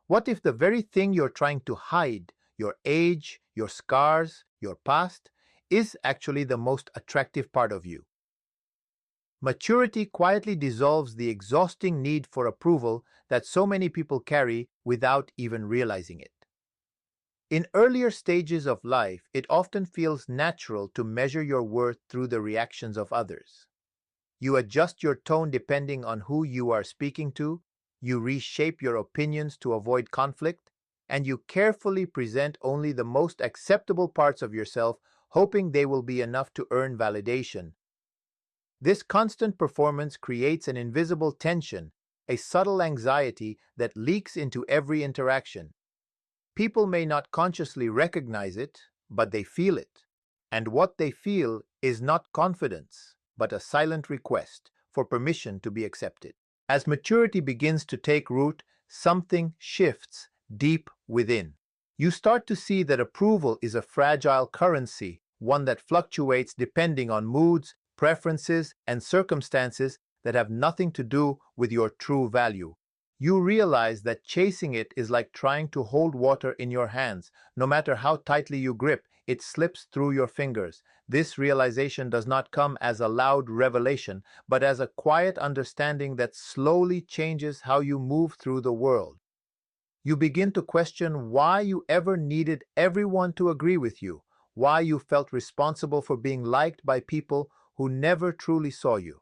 What if the very thing you're trying to hide, your age, your scars, your past, is actually the most attractive part of you? Maturity quietly dissolves the exhausting need for approval that so many people carry without even realizing it. In earlier stages of life, it often feels natural to measure your worth through the reactions of others. You adjust your tone depending on who you are speaking to, you reshape your opinions to avoid conflict, and you carefully present only the most acceptable parts of yourself, hoping they will be enough to earn validation. This constant performance creates an invisible tension, a subtle anxiety that leaks into every interaction. People may not consciously recognize it, but they feel it. And what they feel is not confidence, but a silent request for permission to be accepted. As maturity begins to take root, something shifts deep within. You start to see that approval is a fragile currency, one that fluctuates depending on moods, preferences, and circumstances that have nothing to do with your true value. You realize that chasing it is like trying to hold water in your hands. No matter how tightly you grip, it slips through your fingers. This realization does not come as a loud revelation, but as a quiet understanding that slowly changes how you move through the world. You begin to question why you ever needed everyone to agree with you, why you felt responsible for being liked by people who never truly saw you.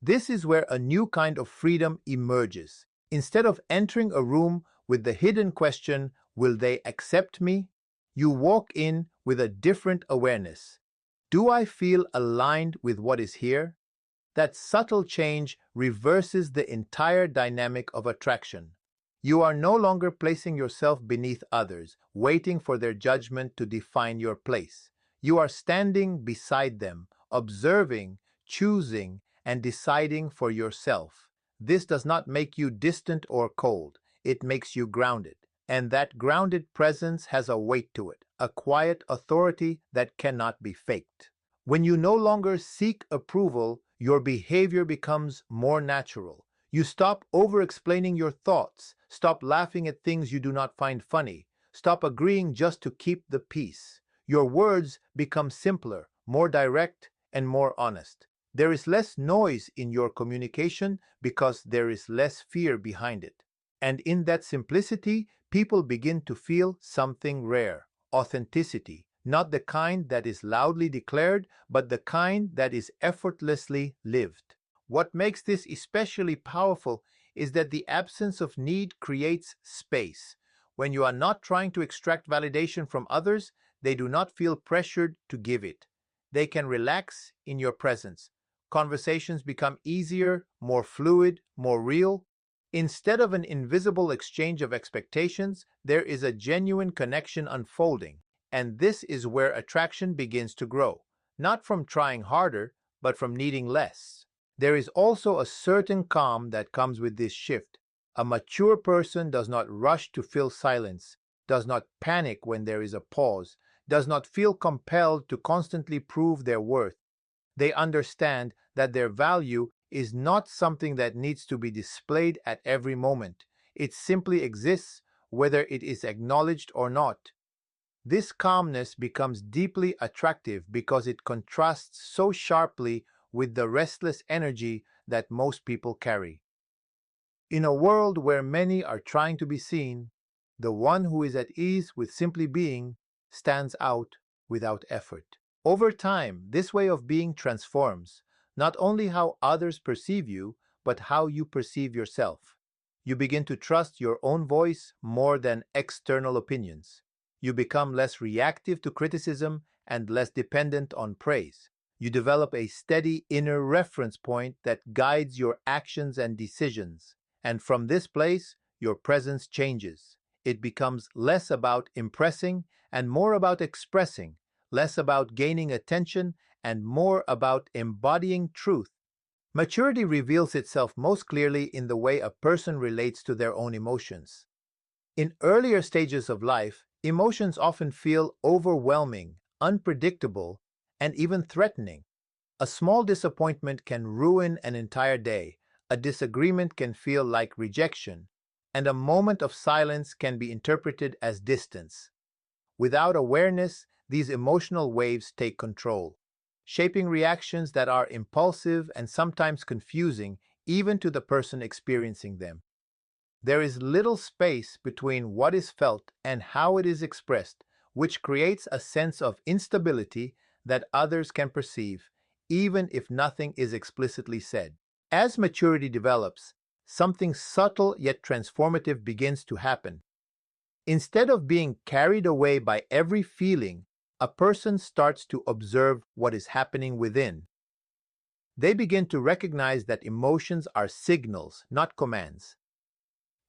This is where a new kind of freedom emerges. Instead of entering a room with the hidden question, will they accept me? You walk in with a different awareness. Do I feel aligned with what is here? That subtle change reverses the entire dynamic of attraction. You are no longer placing yourself beneath others, waiting for their judgment to define your place. You are standing beside them, observing, choosing, and deciding for yourself. This does not make you distant or cold. It makes you grounded. And that grounded presence has a weight to it, a quiet authority that cannot be faked. When you no longer seek approval, your behavior becomes more natural. You stop over-explaining your thoughts, stop laughing at things you do not find funny, stop agreeing just to keep the peace. Your words become simpler, more direct, and more honest. There is less noise in your communication because there is less fear behind it. And in that simplicity, people begin to feel something rare, authenticity, not the kind that is loudly declared, but the kind that is effortlessly lived. What makes this especially powerful is that the absence of need creates space. When you are not trying to extract validation from others, they do not feel pressured to give it. They can relax in your presence. Conversations become easier, more fluid, more real. Instead of an invisible exchange of expectations, there is a genuine connection unfolding. And this is where attraction begins to grow, not from trying harder, but from needing less. There is also a certain calm that comes with this shift. A mature person does not rush to fill silence, does not panic when there is a pause, does not feel compelled to constantly prove their worth. They understand that their value is not something that needs to be displayed at every moment. It simply exists, whether it is acknowledged or not. This calmness becomes deeply attractive because it contrasts so sharply with the restless energy that most people carry. In a world where many are trying to be seen, the one who is at ease with simply being stands out without effort. Over time, this way of being transforms not only how others perceive you, but how you perceive yourself. You begin to trust your own voice more than external opinions. You become less reactive to criticism and less dependent on praise. You develop a steady inner reference point that guides your actions and decisions. And from this place, your presence changes. It becomes less about impressing and more about expressing, less about gaining attention and more about embodying truth. Maturity reveals itself most clearly in the way a person relates to their own emotions. In earlier stages of life, emotions often feel overwhelming, unpredictable, and even threatening. A small disappointment can ruin an entire day. A disagreement can feel like rejection. and a moment of silence can be interpreted as distance. Without awareness, these emotional waves take control, shaping reactions that are impulsive and sometimes confusing even to the person experiencing them. There is little space between what is felt and how it is expressed, which creates a sense of instability that others can perceive, even if nothing is explicitly said. As maturity develops, something subtle yet transformative begins to happen. Instead of being carried away by every feeling, a person starts to observe what is happening within. They begin to recognize that emotions are signals, not commands.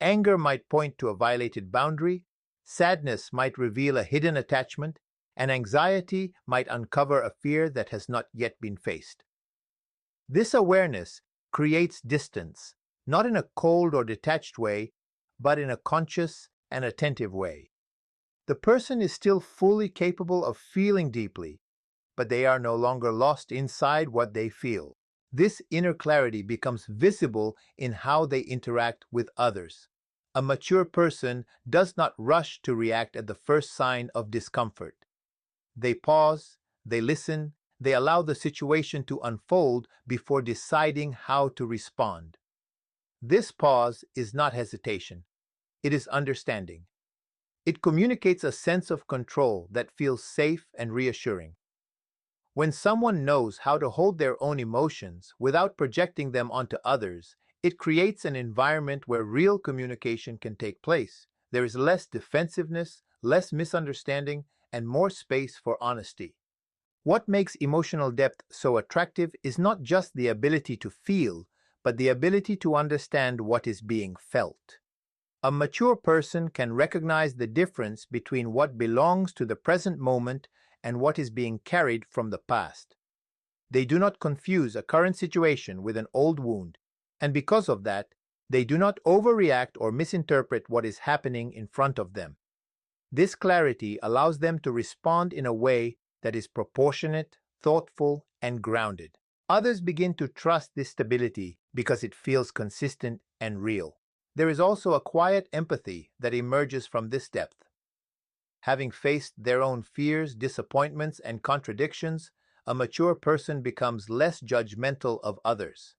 Anger might point to a violated boundary, sadness might reveal a hidden attachment, and anxiety might uncover a fear that has not yet been faced. This awareness creates distance, not in a cold or detached way, but in a conscious and attentive way. The person is still fully capable of feeling deeply, but they are no longer lost inside what they feel. This inner clarity becomes visible in how they interact with others. A mature person does not rush to react at the first sign of discomfort. They pause, they listen, they allow the situation to unfold before deciding how to respond. This pause is not hesitation, it is understanding. It communicates a sense of control that feels safe and reassuring. When someone knows how to hold their own emotions without projecting them onto others, it creates an environment where real communication can take place. There is less defensiveness, less misunderstanding, and more space for honesty. What makes emotional depth so attractive is not just the ability to feel, but the ability to understand what is being felt. A mature person can recognize the difference between what belongs to the present moment and what is being carried from the past. They do not confuse a current situation with an old wound, and because of that, they do not overreact or misinterpret what is happening in front of them. This clarity allows them to respond in a way that is proportionate, thoughtful, and grounded. Others begin to trust this stability because it feels consistent and real. There is also a quiet empathy that emerges from this depth. Having faced their own fears, disappointments, and contradictions, a mature person becomes less judgmental of others.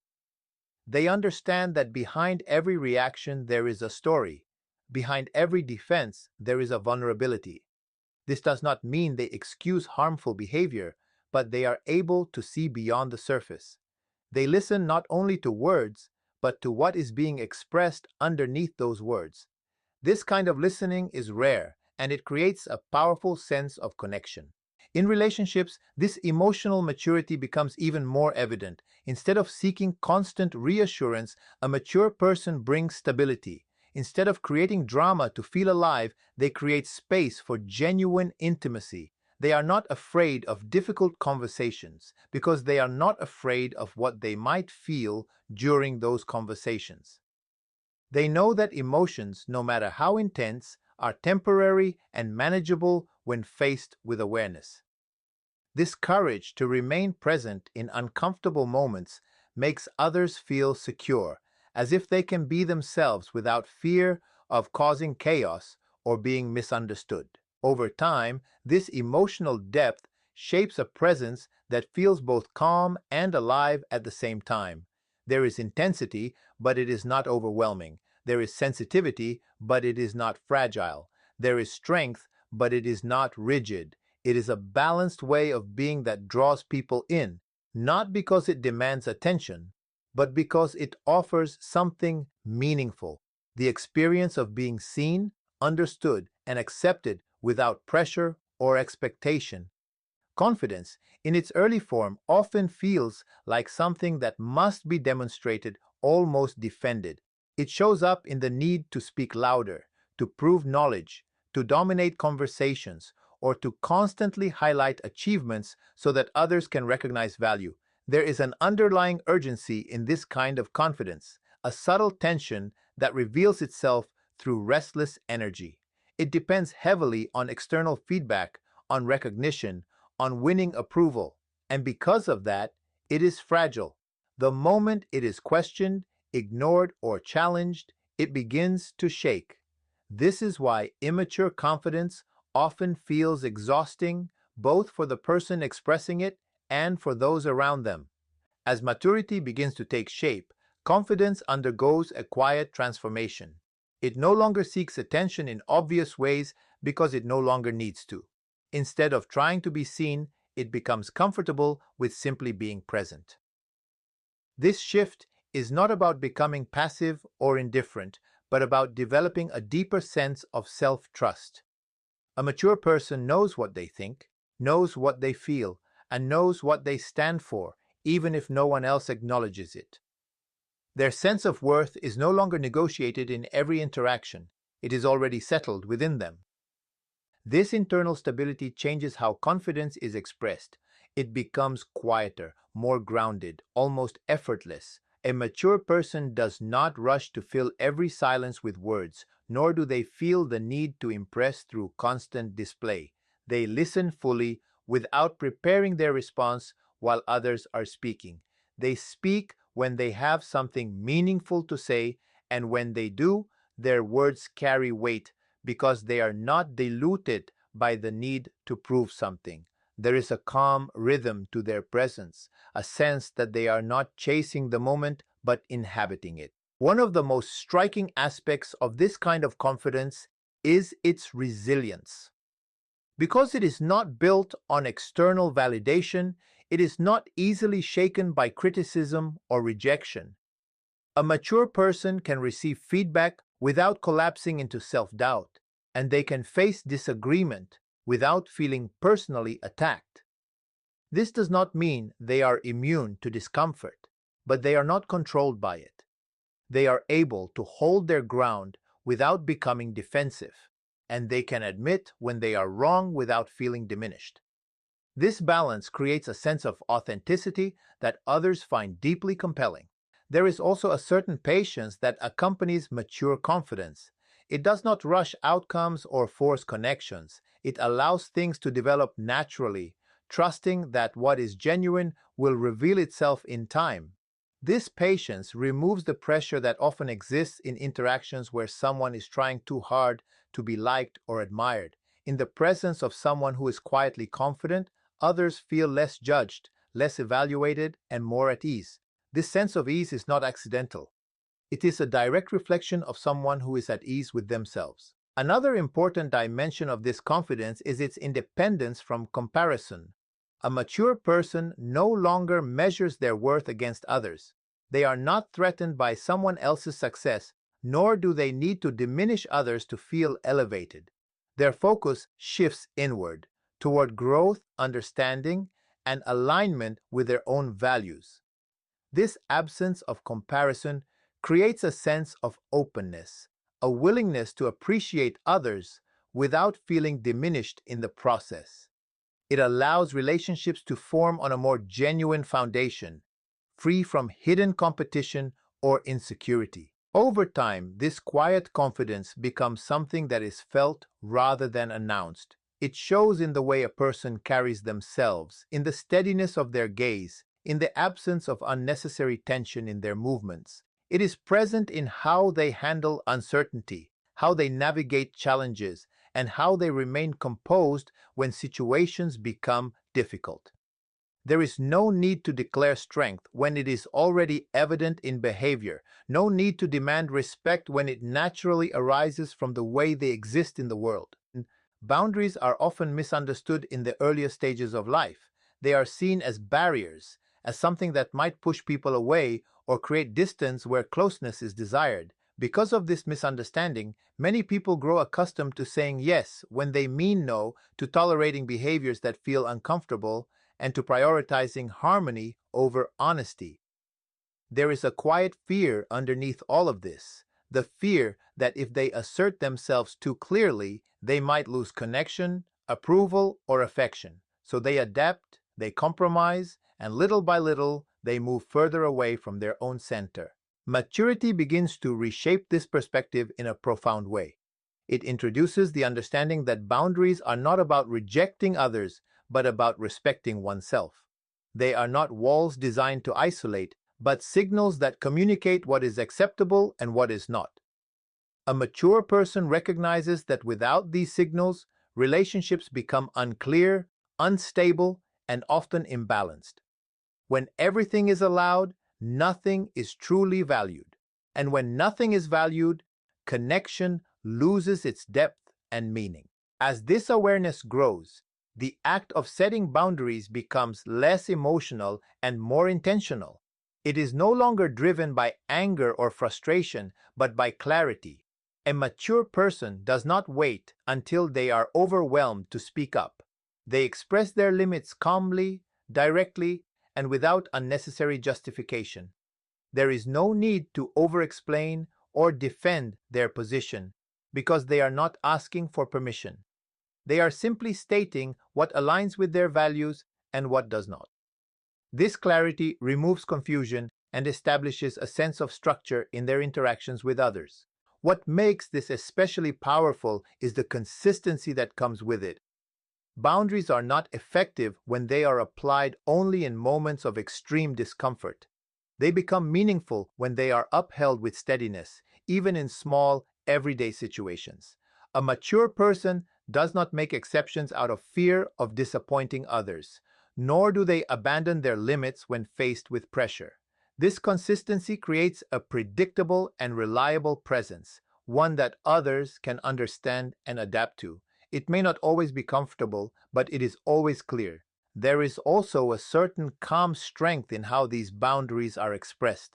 They understand that behind every reaction there is a story. Behind every defense there is a vulnerability. This does not mean they excuse harmful behavior, but they are able to see beyond the surface. They listen not only to words, but to what is being expressed underneath those words. This kind of listening is rare, and it creates a powerful sense of connection. In relationships, this emotional maturity becomes even more evident. Instead of seeking constant reassurance, a mature person brings stability. Instead of creating drama to feel alive, they create space for genuine intimacy. They are not afraid of difficult conversations because they are not afraid of what they might feel during those conversations. They know that emotions, no matter how intense, are temporary and manageable when faced with awareness. This courage to remain present in uncomfortable moments makes others feel secure, as if they can be themselves without fear of causing chaos or being misunderstood. Over time, this emotional depth shapes a presence that feels both calm and alive at the same time. There is intensity, but it is not overwhelming. There is sensitivity, but it is not fragile. There is strength, but it is not rigid. It is a balanced way of being that draws people in, not because it demands attention, but because it offers something meaningful, the experience of being seen, understood, and accepted without pressure or expectation. Confidence, in its early form, often feels like something that must be demonstrated, almost defended. It shows up in the need to speak louder, to prove knowledge, to dominate conversations, or to constantly highlight achievements so that others can recognize value. There is an underlying urgency in this kind of confidence, a subtle tension that reveals itself through restless energy. It depends heavily on external feedback, on recognition, on winning approval, and because of that, it is fragile. The moment it is questioned, ignored, or challenged, it begins to shake. This is why immature confidence often feels exhausting, both for the person expressing it and for those around them. As maturity begins to take shape, confidence undergoes a quiet transformation. It no longer seeks attention in obvious ways because it no longer needs to. Instead of trying to be seen, it becomes comfortable with simply being present. This shift is not about becoming passive or indifferent, but about developing a deeper sense of self-trust. A mature person knows what they think, knows what they feel, and knows what they stand for, even if no one else acknowledges it. Their sense of worth is no longer negotiated in every interaction. It is already settled within them. This internal stability changes how confidence is expressed. It becomes quieter, more grounded, almost effortless. A mature person does not rush to fill every silence with words, nor do they feel the need to impress through constant display. They listen fully, without preparing their response while others are speaking. They speak when they have something meaningful to say, and when they do, their words carry weight because they are not diluted by the need to prove something. There is a calm rhythm to their presence, a sense that they are not chasing the moment but inhabiting it. One of the most striking aspects of this kind of confidence is its resilience. Because it is not built on external validation, it is not easily shaken by criticism or rejection. A mature person can receive feedback without collapsing into self-doubt, and they can face disagreement without feeling personally attacked. This does not mean they are immune to discomfort, but they are not controlled by it. They are able to hold their ground without becoming defensive, and they can admit when they are wrong without feeling diminished. This balance creates a sense of authenticity that others find deeply compelling. There is also a certain patience that accompanies mature confidence. It does not rush outcomes or force connections. It allows things to develop naturally, trusting that what is genuine will reveal itself in time. This patience removes the pressure that often exists in interactions where someone is trying too hard to be liked or admired. In the presence of someone who is quietly confident, others feel less judged, less evaluated, and more at ease. This sense of ease is not accidental. It is a direct reflection of someone who is at ease with themselves. Another important dimension of this confidence is its independence from comparison. A mature person no longer measures their worth against others. They are not threatened by someone else's success, nor do they need to diminish others to feel elevated. Their focus shifts inward, toward growth, understanding, and alignment with their own values. This absence of comparison creates a sense of openness, a willingness to appreciate others without feeling diminished in the process. It allows relationships to form on a more genuine foundation, free from hidden competition or insecurity. Over time, this quiet confidence becomes something that is felt rather than announced. It shows in the way a person carries themselves, in the steadiness of their gaze, in the absence of unnecessary tension in their movements. It is present in how they handle uncertainty, how they navigate challenges, and how they remain composed when situations become difficult. There is no need to declare strength when it is already evident in behavior, no need to demand respect when it naturally arises from the way they exist in the world. Boundaries are often misunderstood in the earlier stages of life. They are seen as barriers, as something that might push people away or create distance where closeness is desired. Because of this misunderstanding, many people grow accustomed to saying yes when they mean no, to tolerating behaviors that feel uncomfortable, and to prioritizing harmony over honesty. There is a quiet fear underneath all of this, the fear that if they assert themselves too clearly, they might lose connection, approval, or affection. So they adapt, they compromise, and little by little, they move further away from their own center. Maturity begins to reshape this perspective in a profound way. It introduces the understanding that boundaries are not about rejecting others, but about respecting oneself. They are not walls designed to isolate, but signals that communicate what is acceptable and what is not. A mature person recognizes that without these signals, relationships become unclear, unstable, and often imbalanced. When everything is allowed, nothing is truly valued. And when nothing is valued, connection loses its depth and meaning. As this awareness grows, the act of setting boundaries becomes less emotional and more intentional. It is no longer driven by anger or frustration, but by clarity. A mature person does not wait until they are overwhelmed to speak up. They express their limits calmly, directly, and without unnecessary justification. There is no need to over-explain or defend their position because they are not asking for permission. They are simply stating what aligns with their values and what does not. This clarity removes confusion and establishes a sense of structure in their interactions with others. What makes this especially powerful is the consistency that comes with it. Boundaries are not effective when they are applied only in moments of extreme discomfort. They become meaningful when they are upheld with steadiness, even in small, everyday situations. A mature person does not make exceptions out of fear of disappointing others, nor do they abandon their limits when faced with pressure. This consistency creates a predictable and reliable presence, one that others can understand and adapt to. It may not always be comfortable, but it is always clear. There is also a certain calm strength in how these boundaries are expressed.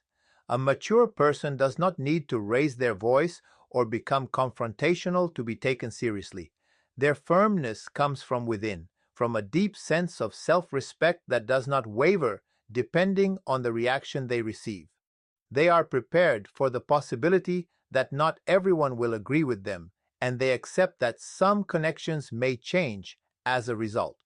A mature person does not need to raise their voice or become confrontational to be taken seriously. Their firmness comes from within, from a deep sense of self-respect that does not waver depending on the reaction they receive. They are prepared for the possibility that not everyone will agree with them, and they accept that some connections may change as a result.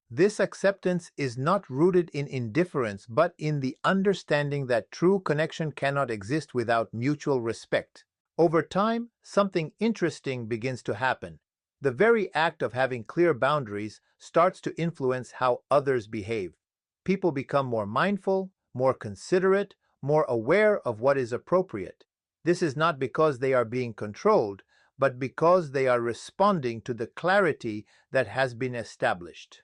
This acceptance is not rooted in indifference but in the understanding that true connection cannot exist without mutual respect. Over time, something interesting begins to happen. The very act of having clear boundaries starts to influence how others behave. People become more mindful, more considerate, more aware of what is appropriate. This is not because they are being controlled, but because they are responding to the clarity that has been established.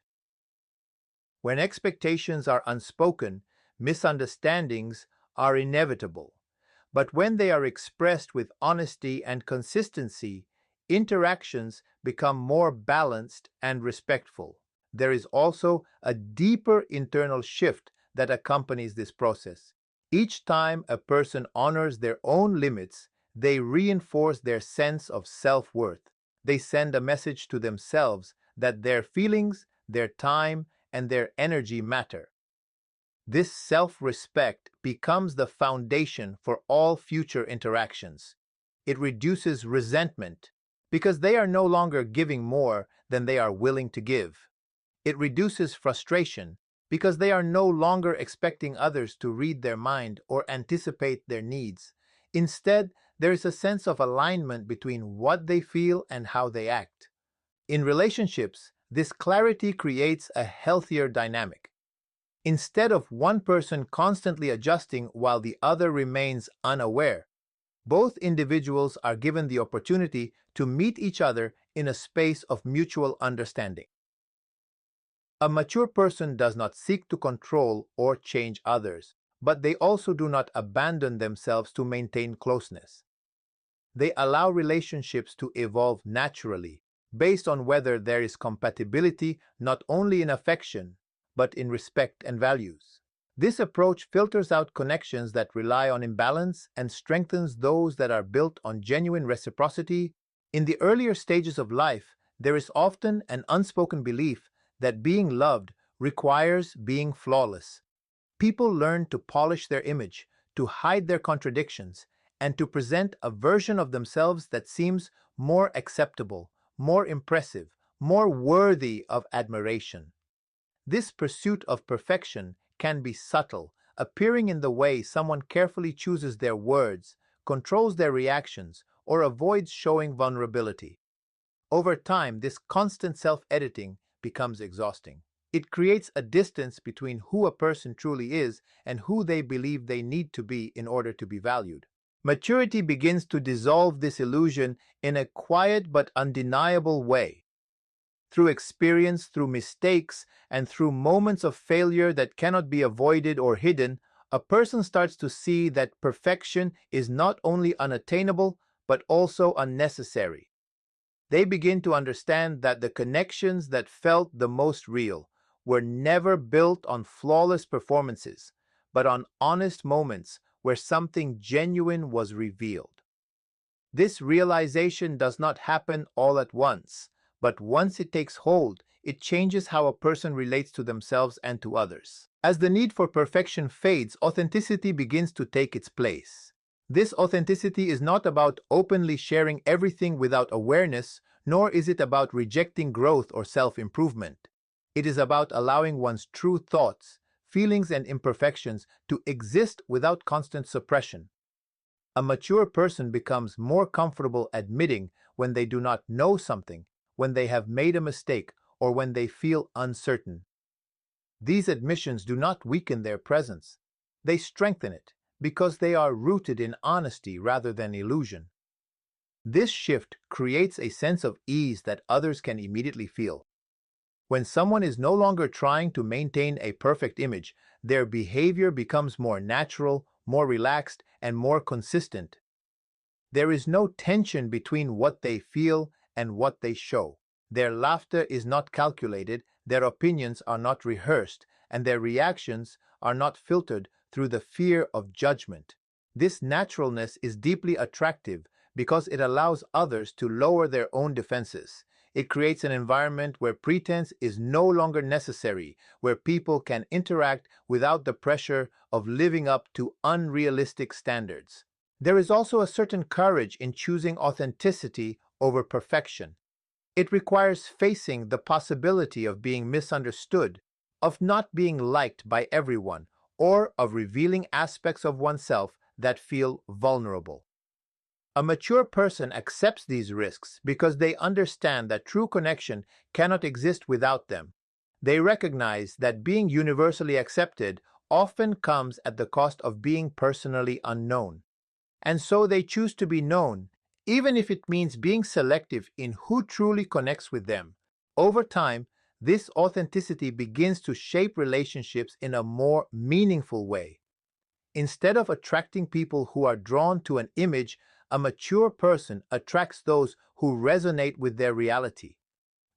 When expectations are unspoken, misunderstandings are inevitable. But when they are expressed with honesty and consistency, interactions become more balanced and respectful. There is also a deeper internal shift that accompanies this process. Each time a person honors their own limits, they reinforce their sense of self-worth. They send a message to themselves that their feelings, their time, and their energy matter. This self-respect becomes the foundation for all future interactions. It reduces resentment because they are no longer giving more than they are willing to give. It reduces frustration because they are no longer expecting others to read their mind or anticipate their needs. Instead, there is a sense of alignment between what they feel and how they act. In relationships, this clarity creates a healthier dynamic. Instead of one person constantly adjusting while the other remains unaware, both individuals are given the opportunity to meet each other in a space of mutual understanding. A mature person does not seek to control or change others, but they also do not abandon themselves to maintain closeness. They allow relationships to evolve naturally, based on whether there is compatibility not only in affection, but in respect and values. This approach filters out connections that rely on imbalance and strengthens those that are built on genuine reciprocity. In the earlier stages of life, there is often an unspoken belief that being loved requires being flawless. People learn to polish their image, to hide their contradictions, and to present a version of themselves that seems more acceptable, more impressive, more worthy of admiration. This pursuit of perfection can be subtle, appearing in the way someone carefully chooses their words, controls their reactions, or avoids showing vulnerability. Over time, this constant self-editing becomes exhausting. It creates a distance between who a person truly is and who they believe they need to be in order to be valued. Maturity begins to dissolve this illusion in a quiet but undeniable way. Through experience, through mistakes, and through moments of failure that cannot be avoided or hidden, a person starts to see that perfection is not only unattainable, but also unnecessary. They begin to understand that the connections that felt the most real were never built on flawless performances, but on honest moments where something genuine was revealed. This realization does not happen all at once, but once it takes hold, it changes how a person relates to themselves and to others. As the need for perfection fades, authenticity begins to take its place. This authenticity is not about openly sharing everything without awareness, nor is it about rejecting growth or self-improvement. It is about allowing one's true thoughts, feelings, and imperfections to exist without constant suppression. A mature person becomes more comfortable admitting when they do not know something, when they have made a mistake, or when they feel uncertain. These admissions do not weaken their presence. They strengthen it, because they are rooted in honesty rather than illusion. This shift creates a sense of ease that others can immediately feel. When someone is no longer trying to maintain a perfect image, their behavior becomes more natural, more relaxed, and more consistent. There is no tension between what they feel and what they show. Their laughter is not calculated, their opinions are not rehearsed, and their reactions are not filtered through the fear of judgment. This naturalness is deeply attractive because it allows others to lower their own defenses. It creates an environment where pretense is no longer necessary, where people can interact without the pressure of living up to unrealistic standards. There is also a certain courage in choosing authenticity over perfection. It requires facing the possibility of being misunderstood, of not being liked by everyone, or of revealing aspects of oneself that feel vulnerable. A mature person accepts these risks because they understand that true connection cannot exist without them. They recognize that being universally accepted often comes at the cost of being personally unknown. And so they choose to be known, even if it means being selective in who truly connects with them. Over time, this authenticity begins to shape relationships in a more meaningful way. Instead of attracting people who are drawn to an image, a mature person attracts those who resonate with their reality.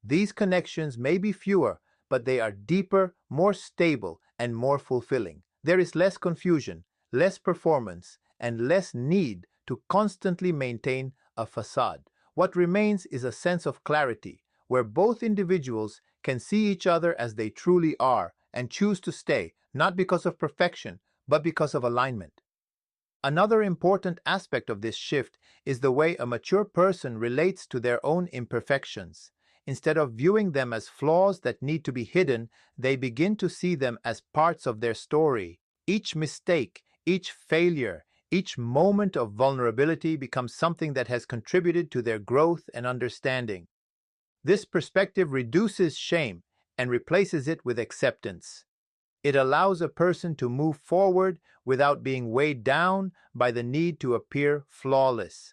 These connections may be fewer, but they are deeper, more stable, and more fulfilling. There is less confusion, less performance, and less need to constantly maintain a facade. What remains is a sense of clarity, where both individuals can see each other as they truly are and choose to stay, not because of perfection, but because of alignment. Another important aspect of this shift is the way a mature person relates to their own imperfections. Instead of viewing them as flaws that need to be hidden, they begin to see them as parts of their story. Each mistake, each failure, each moment of vulnerability becomes something that has contributed to their growth and understanding. This perspective reduces shame and replaces it with acceptance. It allows a person to move forward without being weighed down by the need to appear flawless.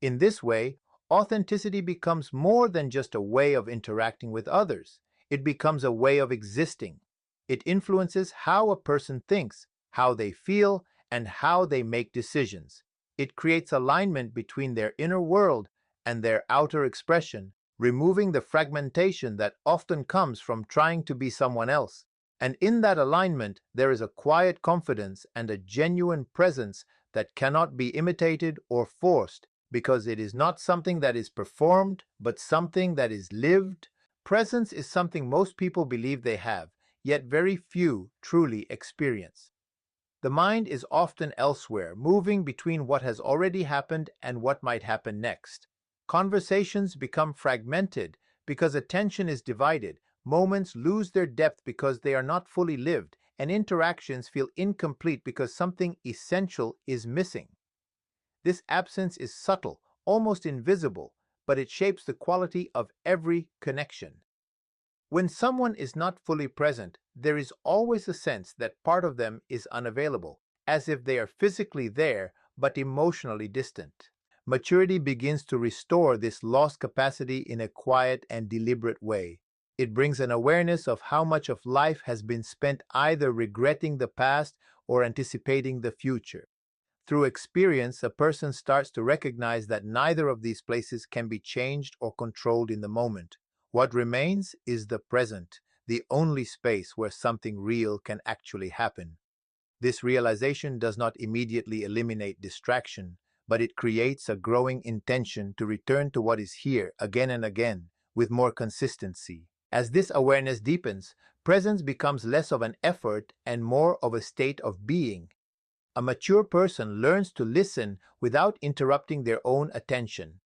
In this way, authenticity becomes more than just a way of interacting with others. It becomes a way of existing. It influences how a person thinks, how they feel, and how they make decisions. It creates alignment between their inner world and their outer expression, removing the fragmentation that often comes from trying to be someone else. And in that alignment, there is a quiet confidence and a genuine presence that cannot be imitated or forced, because it is not something that is performed, but something that is lived. Presence is something most people believe they have, yet very few truly experience. The mind is often elsewhere, moving between what has already happened and what might happen next. Conversations become fragmented because attention is divided. Moments lose their depth because they are not fully lived, and interactions feel incomplete because something essential is missing. This absence is subtle, almost invisible, but it shapes the quality of every connection. When someone is not fully present, there is always a sense that part of them is unavailable, as if they are physically there, but emotionally distant. Maturity begins to restore this lost capacity in a quiet and deliberate way. It brings an awareness of how much of life has been spent either regretting the past or anticipating the future. Through experience, a person starts to recognize that neither of these places can be changed or controlled in the moment. What remains is the present, the only space where something real can actually happen. This realization does not immediately eliminate distraction, but it creates a growing intention to return to what is here again and again, with more consistency. As this awareness deepens, presence becomes less of an effort and more of a state of being. A mature person learns to listen without interrupting their own attention.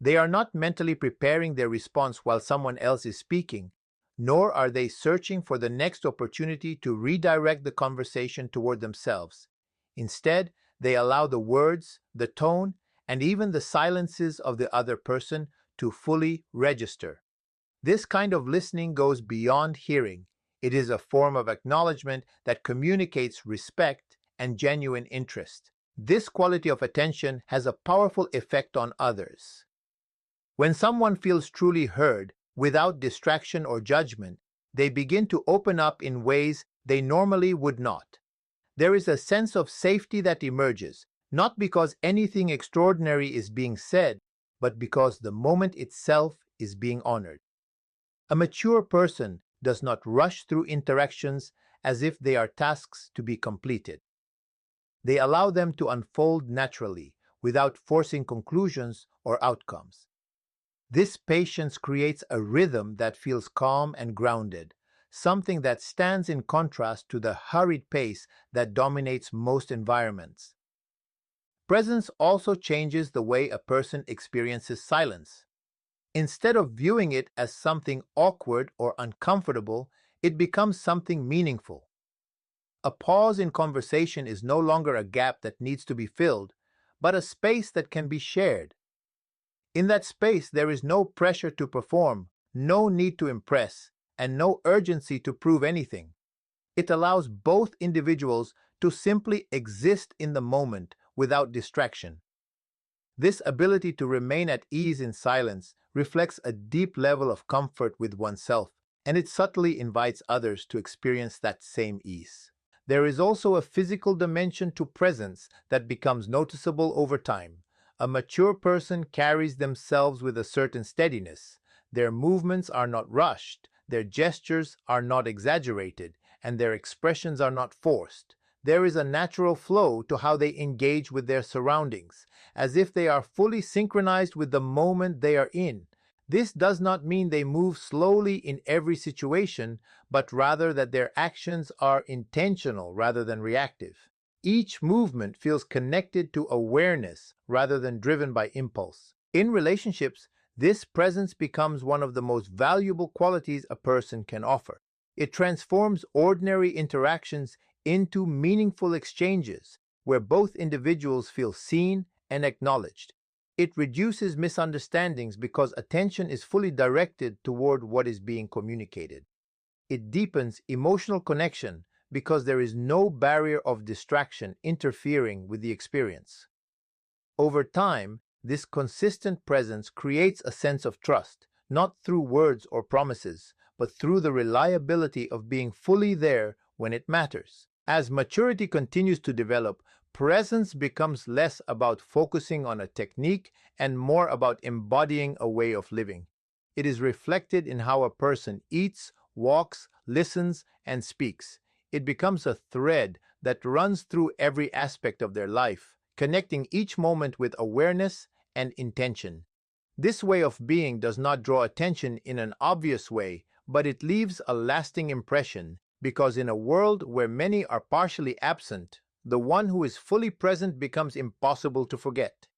They are not mentally preparing their response while someone else is speaking, nor are they searching for the next opportunity to redirect the conversation toward themselves. Instead, they allow the words, the tone, and even the silences of the other person to fully register. This kind of listening goes beyond hearing. It is a form of acknowledgement that communicates respect and genuine interest. This quality of attention has a powerful effect on others. When someone feels truly heard, without distraction or judgment, they begin to open up in ways they normally would not. There is a sense of safety that emerges, not because anything extraordinary is being said, but because the moment itself is being honored. A mature person does not rush through interactions as if they are tasks to be completed. They allow them to unfold naturally, without forcing conclusions or outcomes. This patience creates a rhythm that feels calm and grounded, something that stands in contrast to the hurried pace that dominates most environments. Presence also changes the way a person experiences silence. Instead of viewing it as something awkward or uncomfortable, it becomes something meaningful. A pause in conversation is no longer a gap that needs to be filled, but a space that can be shared. In that space, there is no pressure to perform, no need to impress, and no urgency to prove anything. It allows both individuals to simply exist in the moment without distraction. This ability to remain at ease in silence reflects a deep level of comfort with oneself, and it subtly invites others to experience that same ease. There is also a physical dimension to presence that becomes noticeable over time. A mature person carries themselves with a certain steadiness. Their movements are not rushed, their gestures are not exaggerated, and their expressions are not forced. There is a natural flow to how they engage with their surroundings, as if they are fully synchronized with the moment they are in. This does not mean they move slowly in every situation, but rather that their actions are intentional rather than reactive. Each movement feels connected to awareness rather than driven by impulse. In relationships, this presence becomes one of the most valuable qualities a person can offer. It transforms ordinary interactions into meaningful exchanges where both individuals feel seen and acknowledged. It reduces misunderstandings because attention is fully directed toward what is being communicated. It deepens emotional connection because there is no barrier of distraction interfering with the experience. Over time, this consistent presence creates a sense of trust, not through words or promises, but through the reliability of being fully there when it matters. As maturity continues to develop, presence becomes less about focusing on a technique and more about embodying a way of living. It is reflected in how a person eats, walks, listens, and speaks. It becomes a thread that runs through every aspect of their life, connecting each moment with awareness and intention. This way of being does not draw attention in an obvious way, but it leaves a lasting impression, because in a world where many are partially absent, the one who is fully present becomes impossible to forget.